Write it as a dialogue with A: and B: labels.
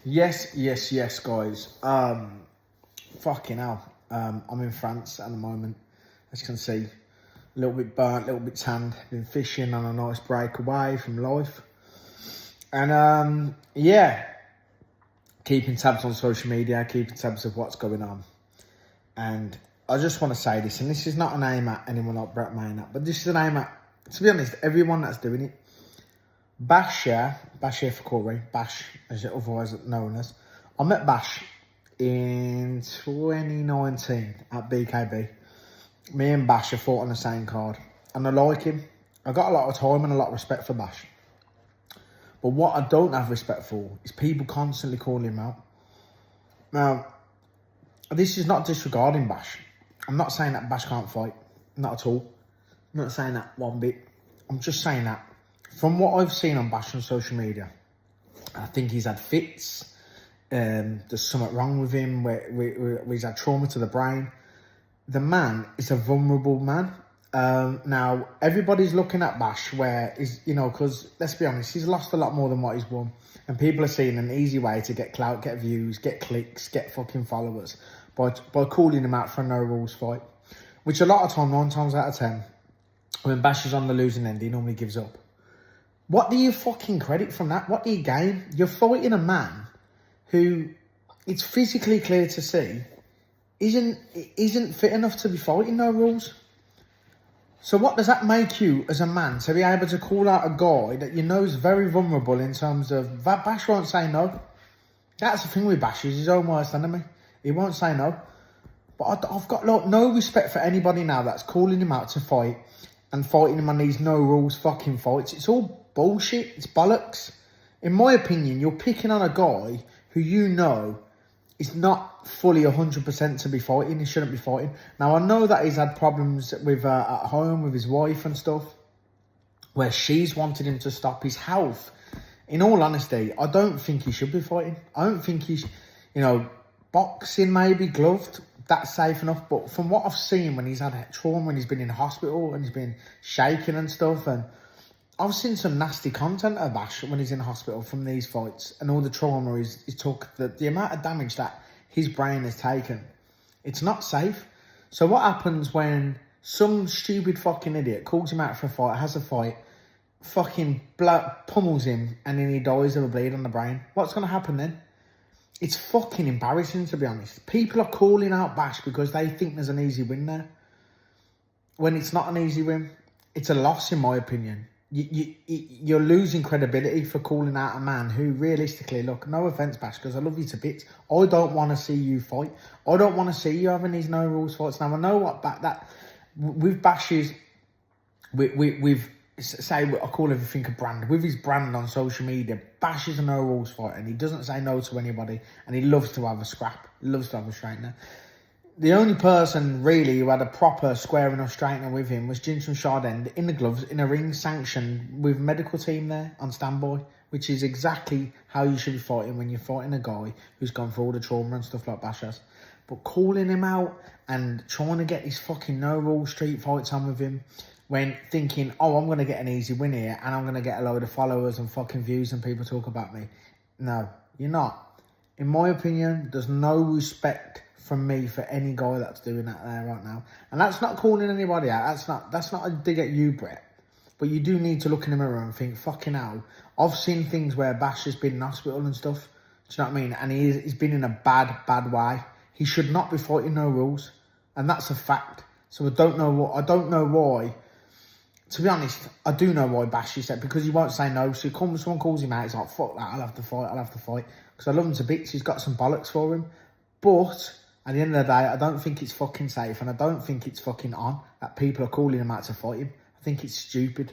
A: Yes, guys. Fucking hell. I'm in France at the moment, as you can see. A little bit burnt, a little bit tanned. Been fishing on a nice break away from life. And yeah, keeping tabs on social media, keeping tabs of what's going on. And I just want to say this, and this is not an aim at anyone like Brett Maynard, but this is an aim at, to be honest, everyone that's doing it. Bash for Corey, Bash as it otherwise known as. I met Bash in 2019 at BKB. Me and Bash are fought on the same card, and I like him. I got a lot of time and a lot of respect for Bash. But what I don't have respect for is people constantly calling him out. Now, this is not disregarding Bash. I'm not saying that Bash can't fight. Not at all. I'm not saying that one bit. I'm just saying that from what I've seen on Bash on social media, I think he's had fits. There's something wrong with him where he's had trauma to the brain. The man is a vulnerable man. Now, everybody's looking at Bash where he's, because let's be honest, he's lost a lot more than what he's won. And people are seeing an easy way to get clout, get views, get clicks, get fucking followers by calling him out for a no-rules fight. Which a lot of time, 9 times out of 10, when Bash is on the losing end, he normally gives up. What do you fucking credit from that? What do you gain? You're fighting a man who, it's physically clear to see, isn't fit enough to be fighting no rules. So what does that make you as a man to be able to call out a guy that you know is very vulnerable in terms of, that Bash won't say no. That's the thing with Bash, he's his own worst enemy. He won't say no. But I've got no respect for anybody now that's calling him out to fight and fighting him on these no rules fucking fights. It's all bullshit. It's bollocks. In my opinion, you're picking on a guy who you know is not fully 100% to be fighting. He shouldn't be fighting. Now, I know that he's had problems with at home with his wife and stuff, where she's wanted him to stop his health. In all honesty, I don't think he should be fighting. I don't think he's, boxing maybe, gloved, that's safe enough. But from what I've seen when he's had trauma, when he's been in hospital and he's been shaking and stuff, and I've seen some nasty content of Bash when he's in hospital from these fights and all the trauma he's took, the amount of damage that his brain has taken. It's not safe. So what happens when some stupid fucking idiot calls him out for a fight, has a fight, fucking pummels him, and then he dies of a bleed on the brain? What's going to happen then? It's fucking embarrassing, to be honest. People are calling out Bash because they think there's an easy win there, when it's not an easy win. It's a loss, in my opinion. You're losing credibility for calling out a man who, realistically, look, no offence, Bash, because I love you to bits, I don't want to see you fight. I don't want to see you having these no-rules fights. Now, I know what that with Bash's, with say, I call everything a brand. With his brand on social media, Bash is a no-rules fighter, and he doesn't say no to anybody, and he loves to have a scrap. He loves to have a straightener. The only person, really, who had a proper square enough straightener with him was Jinson Chardin in the gloves, in a ring sanctioned with medical team there on standby, which is exactly how you should be fighting when you're fighting a guy who's gone through all the trauma and stuff like Bash has. But calling him out and trying to get these fucking no-rule street fights on with him, when thinking, oh, I'm going to get an easy win here and I'm going to get a load of followers and fucking views and people talk about me. No, you're not. In my opinion, there's no respect from me for any guy that's doing that there right now. And that's not calling anybody out. That's not a dig at you, Brett. But you do need to look in the mirror and think, fucking hell, I've seen things where Bash has been in hospital and stuff. Do you know what I mean? And he's been in a bad way. He should not be fighting no rules. And that's a fact. So I don't know why. To be honest, I do know why Bash is that, because he won't say no. So someone calls him out, he's like, fuck that, I'll have to fight. Because I love him to bits, he's got some bollocks for him. But at the end of the day, I don't think it's fucking safe, and I don't think it's fucking on that people are calling him out to fight him. I think it's stupid.